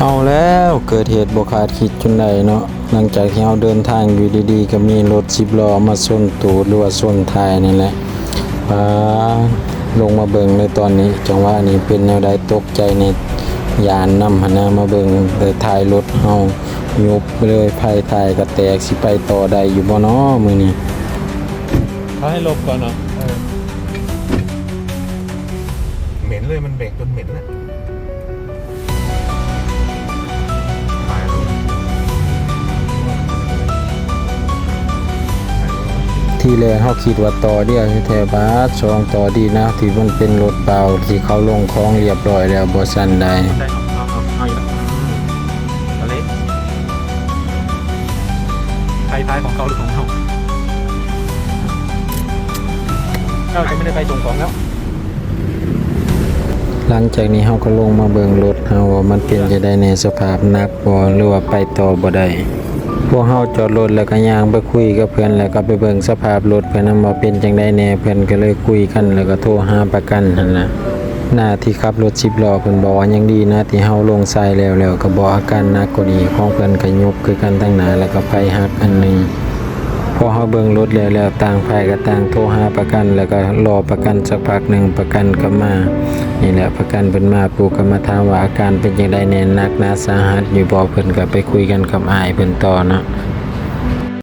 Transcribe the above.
เอาแล้วเกิดเหตุบ่คาดคิดจนได้เนาะหลังจากที่เราเดินทางอยู่ดีๆก็มีรถ10 ล้อมาชนตูดหรือว่าชนท้ายนี่แหละพาลงมาเบิ่งในตอนนี้จังหวะนี้เป็นแนวใดตกใจในยานนำหน้ามาเบิ่งแต่ท้ายรถเฮายุบไปเลยไฟท้ายก็แตกสิไปต่อได้อยู่บ่เนาะมื้อนี้เขาให้หลบก่อนเนาะเหม็นเลยมันเบรกจนเหม็นนะตายแล้วที่แรกเฮาคิดว่าต่อเดียวแท้ๆบาดสองต่อดีนะที่มันเป็นรถเปล่าที่เขาลงคลองเรียบร้อยแล้วบ่สั่นได้ได้เอาอีกแล้วเล็กท้ายของเขาหรือของเราเราจะไม่ได้ไปส่งของแล้วหลังจากนี้เฮาก็ลงมาเบิ่งรถเฮาว่ามันเป็นจะได้ในสภาพหนักบ่หรือว่าไปต่อบ่ได้พวกเฮาจอดรถแล้วก็ย่างไปคุยกับเพื่อนแล้วก็ไปเบิ่งสภาพรถเพิ่นนำว่าเป็นจังได๋แน่เพิ่นก็เลยคุยกันแล้วก็โทรหาประกันหั่นล่ะหน้าที่ขับรถ10 ล้อเพิ่นบอกว่ายังดีนะที่เฮาลงทรายแล้วก็บ่อาการหนักกว่านี้ของเพิ่นก็ยกคือกันทั้งหน้าแล้วก็ไฟหักอันนึงพอเฮาเบิ่งรถแล้วต่างฝ่ายก็ต่างโทรหาประกันแล้วก็รอประกันสักพักหนึ่งประกันก็มานี่แหละประกันเพิ่นมาปู่ก็มาถามว่าอาการเป็นจังได๋แน่หนักหนาสาหัสอยู่บ่เพิ่นก็ไปคุยกันกับอ้ายเพิ่นต่อเนาะ